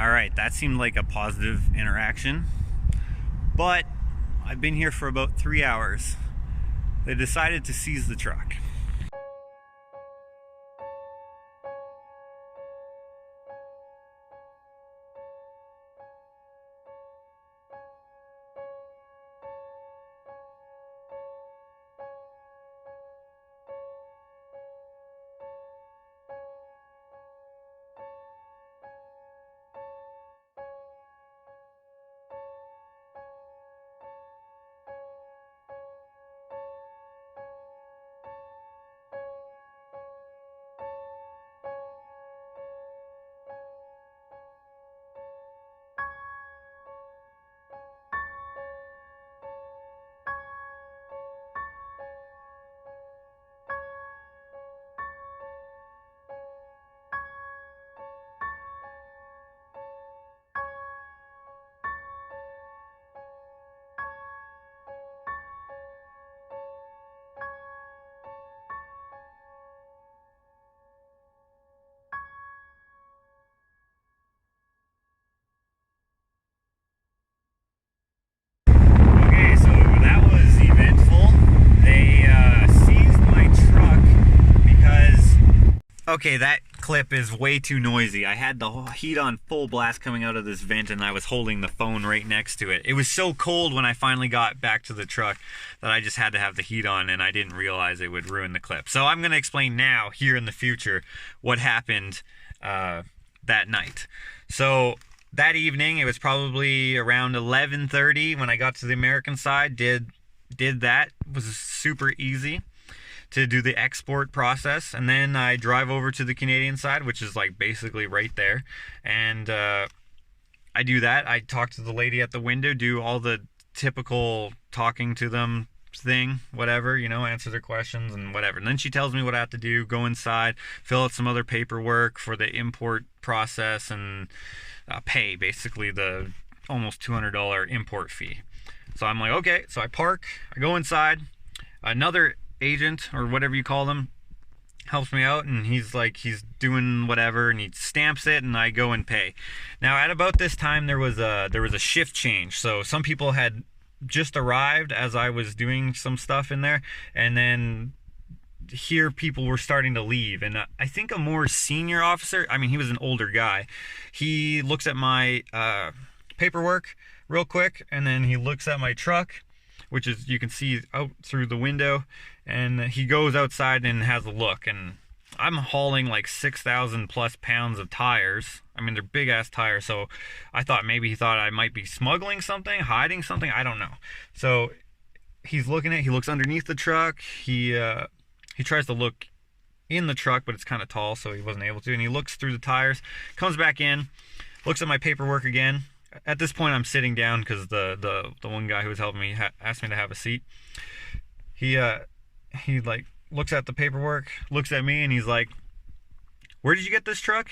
All right, that seemed like a positive interaction, but I've been here for about 3 hours. They decided to seize the truck. Okay, so that was eventful. They seized my truck because... Okay, that clip is way too noisy. I had the heat on full blast coming out of this vent and I was holding the phone right next to it. It was so cold when I finally got back to the truck that I just had to have the heat on and I didn't realize it would ruin the clip. So I'm going to explain now, here in the future, what happened that night. So that evening, it was probably around 11:30 when I got to the American side, did that. It was super easy to do the export process, and then I drive over to the Canadian side, which is like basically right there, and I do that. I talk to the lady at the window, do all the typical talking to them thing, whatever, you know, answer their questions and whatever, and then she tells me what I have to do, go inside, fill out some other paperwork for the import process, and pay basically the almost $200 import fee. So I'm like, okay, so I park, I go inside, another agent or whatever you call them helps me out, and he's doing whatever, and he stamps it, and I go and pay. Now at about this time there was a shift change, so some people had just arrived as I was doing some stuff in there, and then here people were starting to leave, and I think a more senior officer, I mean he was an older guy, he looks at my paperwork real quick, and then he looks at my truck, which is, you can see out through the window, and he goes outside and has a look, and I'm hauling like 6,000 plus pounds of tires. I mean, they're big ass tires, so I thought maybe he thought I might be smuggling something, hiding something, I don't know. So he's looking at, he looks underneath the truck, he tries to look in the truck, but it's kind of tall, so he wasn't able to, and he looks through the tires, comes back in, looks at my paperwork again. At this point I'm sitting down because the one guy who was helping me asked me to have a seat. He like looks at the paperwork, looks at me, and he's like, where did you get this truck?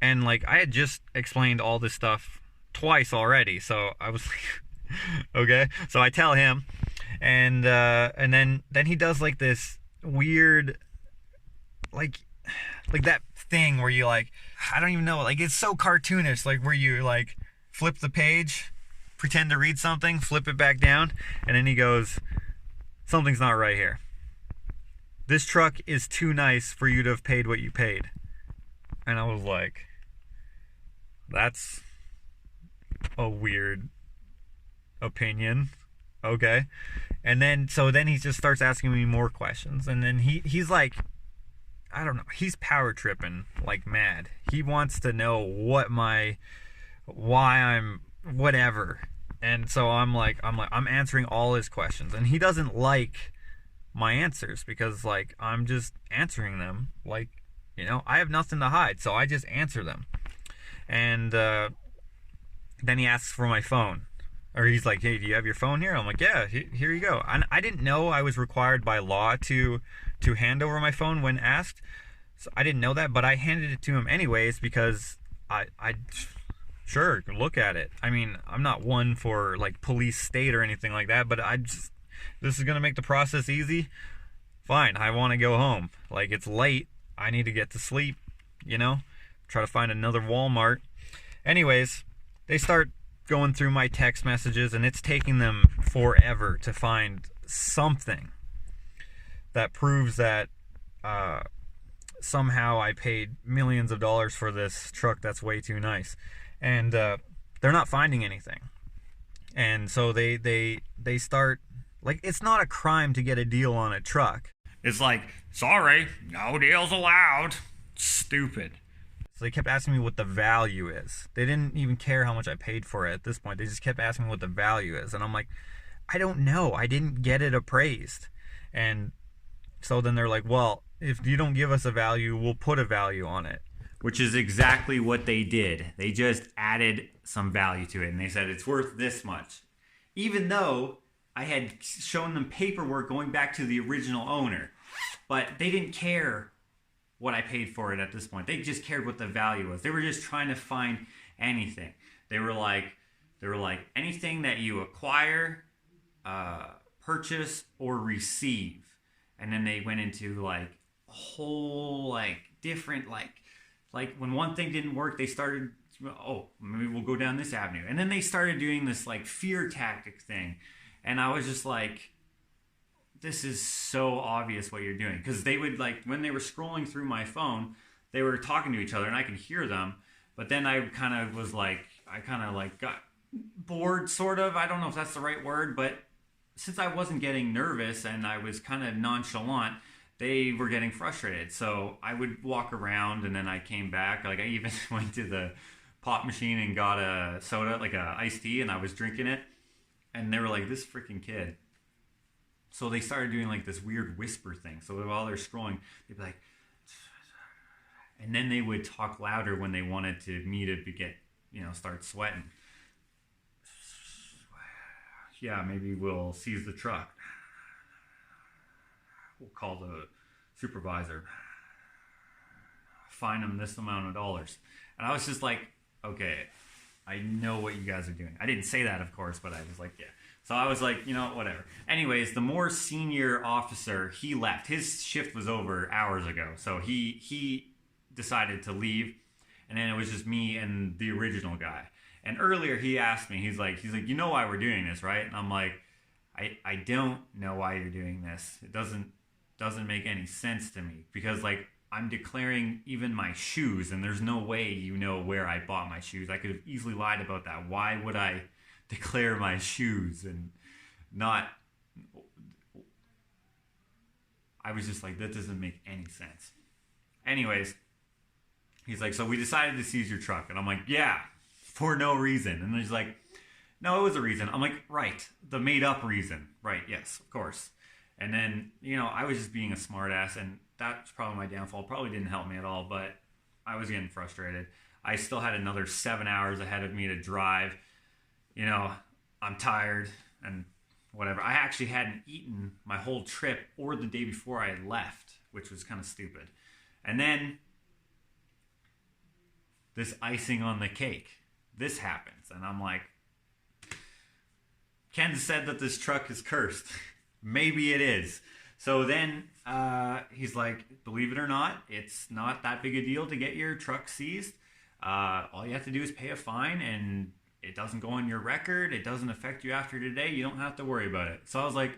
And like I had just explained all this stuff twice already, so I was like okay, so I tell him, and then he does like this weird like that thing where you like, I don't even know, like it's so cartoonish, like where you like flip the page, pretend to read something, flip it back down, and then he goes, something's not right here. This truck is too nice for you to have paid what you paid. And I was like, that's a weird opinion. Okay. And then, so then he just starts asking me more questions, and then he's like, I don't know, he's power tripping like mad. He wants to know why I'm whatever. And so I'm answering all his questions, and he doesn't like my answers because like I'm just answering them, like, you know, I have nothing to hide, so I just answer them. And then he asks for my phone, or he's like, hey, do you have your phone here? I'm like, yeah, here you go. And I didn't know I was required by law to hand over my phone when asked, so I didn't know that, but I handed it to him anyways because I sure, look at it. I mean, I'm not one for like police state or anything like that, but this is gonna make the process easy. Fine, I want to go home. Like, it's late, I need to get to sleep, you know, try to find another Walmart. Anyways, they start going through my text messages, and it's taking them forever to find something that proves that somehow I paid millions of dollars for this truck that's way too nice. And they're not finding anything. And so they start, like, it's not a crime to get a deal on a truck. It's like, sorry, no deals allowed. Stupid. So they kept asking me what the value is. They didn't even care how much I paid for it at this point. They just kept asking me what the value is. And I'm like, I don't know. I didn't get it appraised. And so then they're like, well, if you don't give us a value, we'll put a value on it. Which is exactly what they did. They just added some value to it. And they said it's worth this much. Even though I had shown them paperwork going back to the original owner. But they didn't care what I paid for it at this point. They just cared what the value was. They were just trying to find anything. They were like anything that you acquire, purchase, or receive. And then they went into like a whole like different like when one thing didn't work, they started, oh, maybe we'll go down this avenue. And then they started doing this like fear tactic thing. And I was just like, this is so obvious what you're doing. Because they would, like, when they were scrolling through my phone, they were talking to each other and I could hear them. But then I kind of was like, got bored, sort of. I don't know if that's the right word. But since I wasn't getting nervous and I was kind of nonchalant, they were getting frustrated. So I would walk around and then I came back. Like, I even went to the pop machine and got a soda, like a iced tea, and I was drinking it. And they were like, this freaking kid. So they started doing like this weird whisper thing. So while they're scrolling, they'd be like, and then they would talk louder when they wanted me to get, start sweating. Yeah, maybe we'll seize the truck. We'll call the supervisor. Fine them this amount of dollars. And I was just like, okay, I know what you guys are doing. I didn't say that, of course, but I was like, yeah. So I was like, whatever. Anyways, the more senior officer, he left. His shift was over hours ago. So he decided to leave. And then it was just me and the original guy. And earlier he asked me, he's like, you know why we're doing this, right? And I'm like, I don't know why you're doing this. It doesn't make any sense to me. Because like, I'm declaring even my shoes, and there's no way you know where I bought my shoes. I could have easily lied about that. Why would I declare my shoes and not? I was just like, that doesn't make any sense. Anyways, he's like, so we decided to seize your truck. And I'm like, yeah, for no reason. And he's like, no, it was a reason. I'm like, right, the made up reason. Right, yes, of course. And then, I was just being a smart ass, and that's probably my downfall. Probably didn't help me at all, but I was getting frustrated. I still had another 7 hours ahead of me to drive. I'm tired and whatever. I actually hadn't eaten my whole trip or the day before I had left, which was kind of stupid. And then this icing on the cake, this happens. And I'm like, Ken said that this truck is cursed. Maybe it is. So then he's like, believe it or not, it's not that big a deal to get your truck seized. All you have to do is pay a fine, and it doesn't go on your record. It doesn't affect you after today. You don't have to worry about it. So I was like,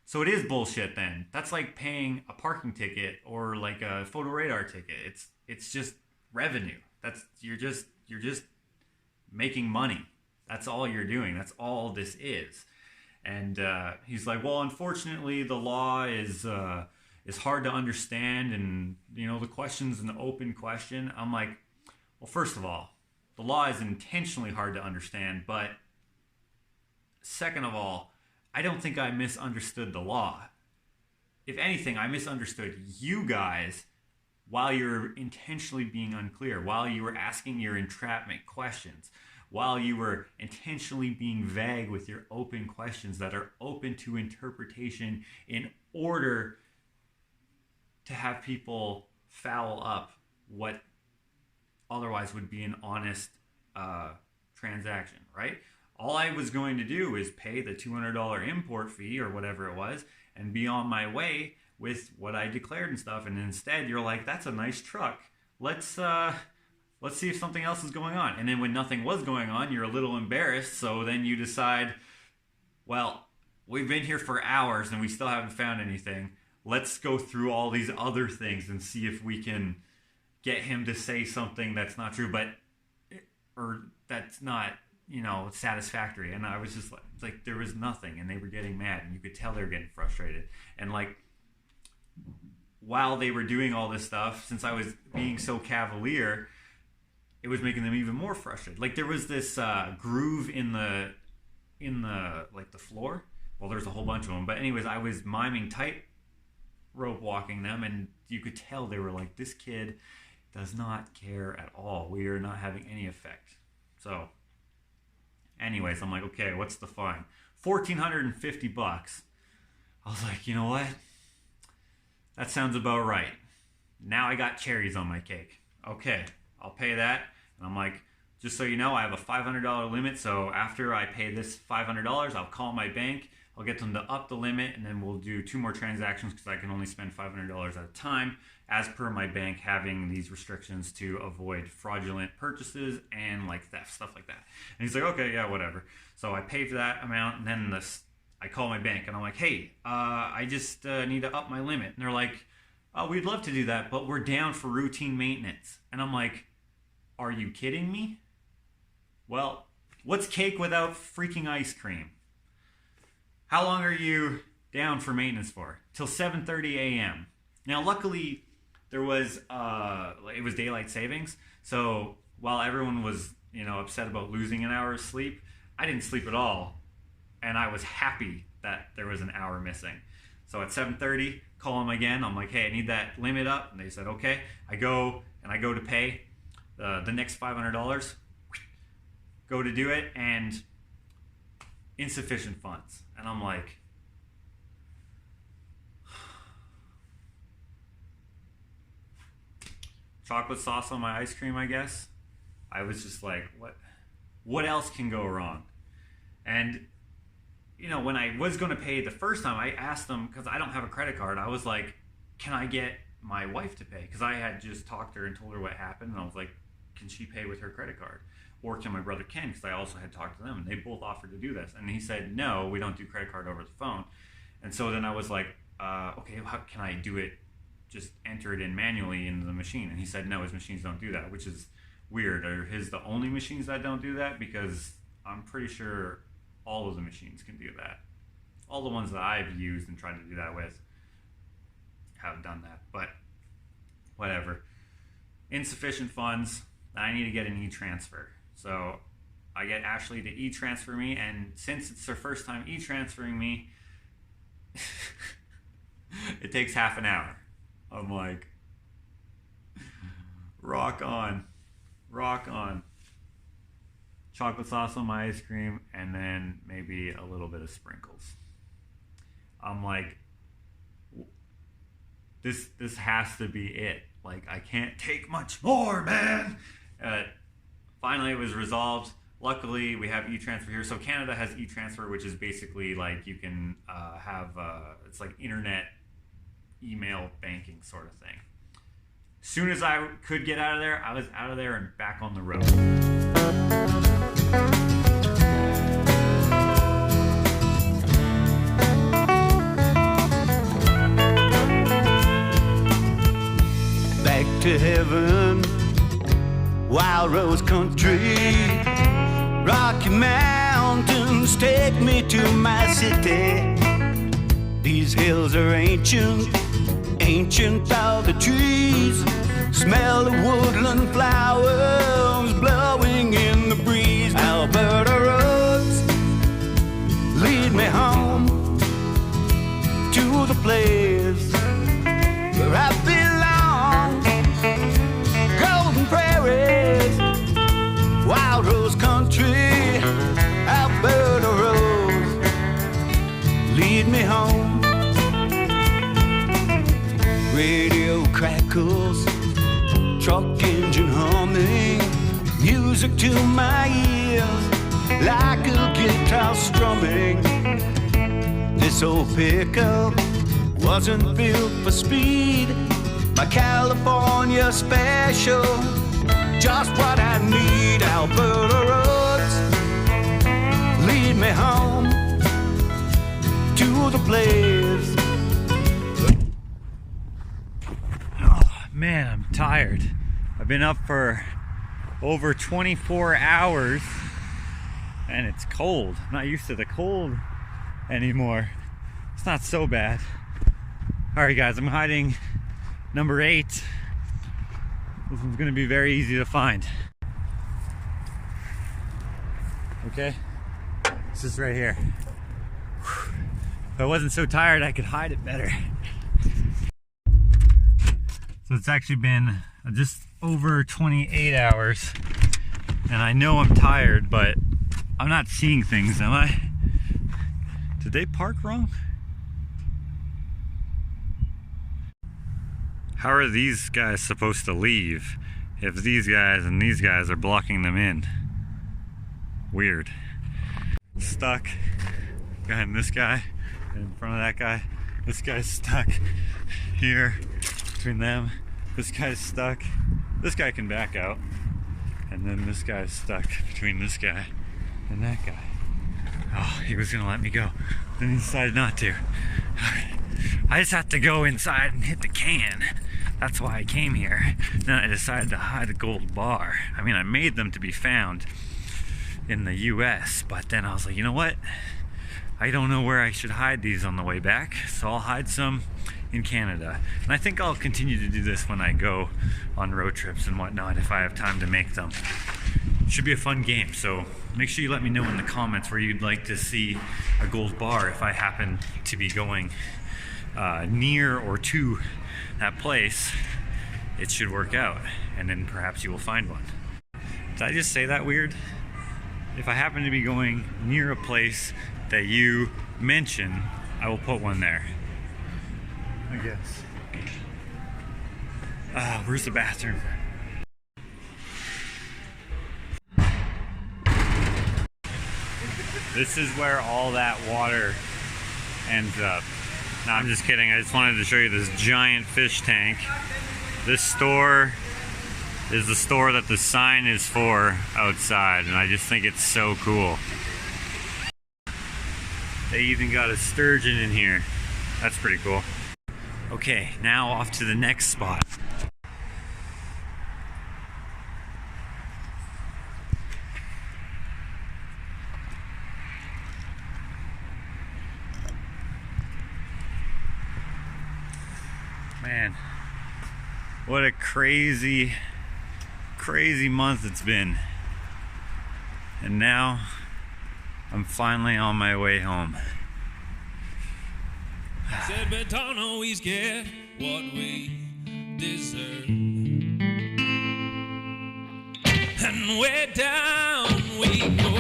so it is bullshit then. That's like paying a parking ticket or like a photo radar ticket. It's just revenue. You're just making money. That's all you're doing. That's all this is. And he's like, well, unfortunately, the law is hard to understand, and the question's an open question. I'm like, well, first of all, the law is intentionally hard to understand, but second of all, I don't think I misunderstood the law. If anything, I misunderstood you guys while you're intentionally being unclear, while you were asking your entrapment questions, while you were intentionally being vague with your open questions that are open to interpretation in order to have people foul up what otherwise would be an honest transaction, right? All I was going to do is pay the $200 import fee or whatever it was and be on my way with what I declared and stuff. And instead you're like, that's a nice truck. Let's let's see if something else is going on. And then when nothing was going on, you're a little embarrassed. So then you decide, well, we've been here for hours and we still haven't found anything. Let's go through all these other things and see if we can get him to say something that's not true, or that's not, satisfactory. And I was just like there was nothing, and they were getting mad, and you could tell they were getting frustrated. And like, while they were doing all this stuff, since I was being so cavalier, it was making them even more frustrated. Like, there was this groove in the like the floor. Well, there's a whole bunch of them, but anyways, I was miming tightrope walking them, and you could tell they were like, this kid does not care at all. We are not having any effect. So anyways, I'm like, okay, what's the fine? $1,450. I was like, you know what? That sounds about right. Now I got cherries on my cake. Okay, I'll pay that. And I'm like, just so you know, I have a $500 limit. So after I pay this $500, I'll call my bank. I'll get them to up the limit, and then we'll do 2 more transactions because I can only spend $500 at a time, as per my bank having these restrictions to avoid fraudulent purchases and like theft, stuff like that. And he's like, okay, yeah, whatever. So I pay for that amount, and then I call my bank, and I'm like, hey, I just need to up my limit. And they're like, oh, we'd love to do that, but we're down for routine maintenance. And I'm like, are you kidding me? Well, what's cake without freaking ice cream? How long are you down for maintenance for? Till 7:30 a.m. Now, luckily, there was it was daylight savings, so while everyone was upset about losing an hour of sleep, I didn't sleep at all, and I was happy that there was an hour missing. So at 7:30, call them again. I'm like, hey, I need that limit up, and they said okay. I go to pay the next $500. Go to do it, and insufficient funds. And I'm like, chocolate sauce on my ice cream, I guess. I was just like, what else can go wrong? And when I was going to pay the first time, I asked them, because I don't have a credit card, I was like, can I get my wife to pay? Because I had just talked to her and told her what happened, and I was like, can she pay with her credit card? Or can my brother Ken? Because I also had talked to them, and they both offered to do this. And he said, no, we don't do credit card over the phone. And so then I was like, okay, how can I do it? Just enter it in manually into the machine. And he said, no, his machines don't do that, which is weird. Are his the only machines that don't do that? Because I'm pretty sure all of the machines can do that. All the ones that I've used and tried to do that with have done that. But whatever. Insufficient funds. I need to get an e-transfer. So I get Ashley to e-transfer me, and since it's her first time e-transferring me, it takes half an hour. I'm like, rock on. Chocolate sauce on my ice cream, and then maybe a little bit of sprinkles. I'm like, this has to be it. Like, I can't take much more, man. Finally, it was resolved. Luckily, we have e-transfer here. So Canada has e-transfer, which is basically like you can have, it's like internet email banking sort of thing. As soon as I could get out of there, I was out of there and back on the road. Back to heaven, wild rose country, Rocky Mountains take me to my city. These hills are ancient, ancient all the trees. Smell the woodland flowers blowing in the breeze. Alberta roads lead me home to the place where I belong. Golden prairies, wild rose country, Alberta roads lead me home. Radio crackles, truck engine humming, music to my ears like a guitar strumming. This old pickup wasn't built for speed, my California special just what I need. Alberta roads lead me home to the place. Oh man, I'm tired. I've been up for over 24 hours and it's cold. I'm not used to the cold anymore. It's not so bad. Alright guys, I'm hiding number 8. This one's gonna be very easy to find. Okay, this is right here. If I wasn't so tired, I could hide it better. So it's actually been just over 28 hours and I know I'm tired, but I'm not seeing things, am I? Did they park wrong? How are these guys supposed to leave if these guys and these guys are blocking them in? Weird. Stuck behind this guy and in front of that guy. This guy's stuck here between them. This guy's stuck. This guy can back out. And then this guy's stuck between this guy and that guy. Oh, he was gonna let me go. Then he decided not to. I just have to go inside and hit the can. That's why I came here. Then I decided to hide a gold bar. I mean, I made them to be found in the US, but then I was like, you know what? I don't know where I should hide these on the way back, so I'll hide some in Canada. And I think I'll continue to do this when I go on road trips and whatnot, if I have time to make them. It should be a fun game, so make sure you let me know in the comments where you'd like to see a gold bar if I happen to be going near or to that place. It should work out, and then perhaps you will find one. Did I just say that weird? If I happen to be going near a place that you mention, I will put one there, I guess. Where's the bathroom? This is where all that water ends up. No, I'm just kidding. I just wanted to show you this giant fish tank. This store is the store that the sign is for outside, and I just think it's so cool. They even got a sturgeon in here. That's pretty cool. Okay, now off to the next spot. Man, what a crazy month it's been. And now I'm finally on my way home. Said we don't always get what we deserve. And way down we go.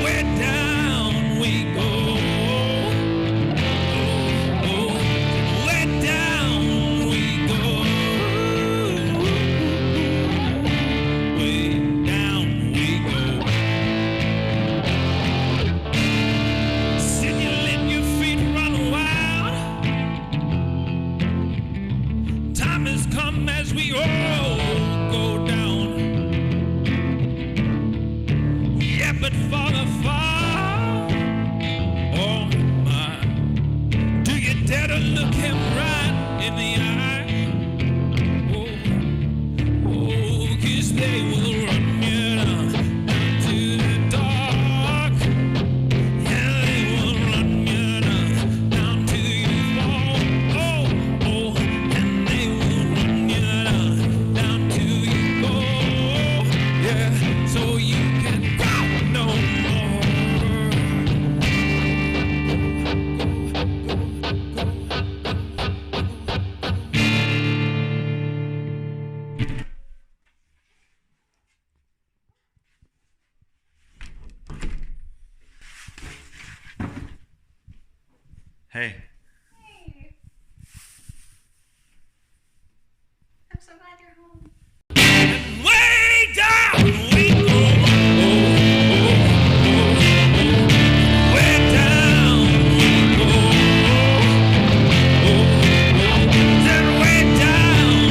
Way down we go. As we all go down, yeah, but for the fall, oh my, do you dare to look him right in the eye? Oh, 'cause they will run you down to the dark, yeah, they will run you down till you fall, oh, and they will run you down till you go, yeah, so you can go no more. Hey. Hey. I'm so glad you're home. Way down we go. Way down we go. Then way down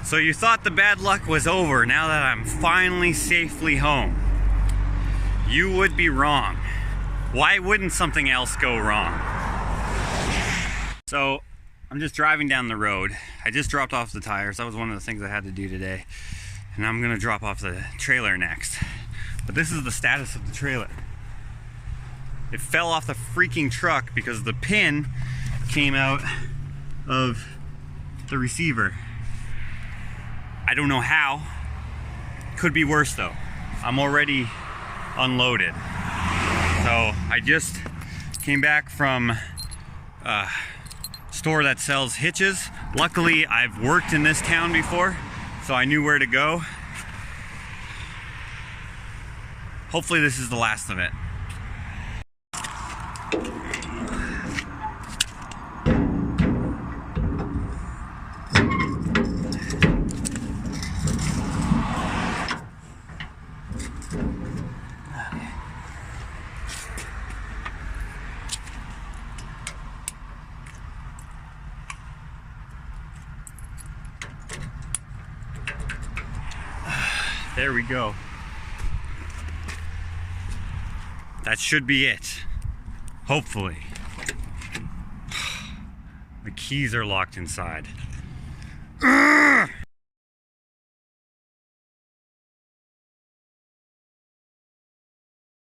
So you thought the bad luck was over now that I'm finally safely home. You would be wrong. Why wouldn't something else go wrong? So I'm just driving down the road. I just dropped off the tires. That was one of the things I had to do today. And I'm gonna drop off the trailer next. But this is the status of the trailer. It fell off the freaking truck because the pin came out of the receiver. I don't know how. Could be worse though. I'm already unloaded. So I just came back from a store that sells hitches. Luckily, I've worked in this town before, so I knew where to go. Hopefully this is the last of it. There we go. That should be it. Hopefully. My keys are locked inside. Ugh!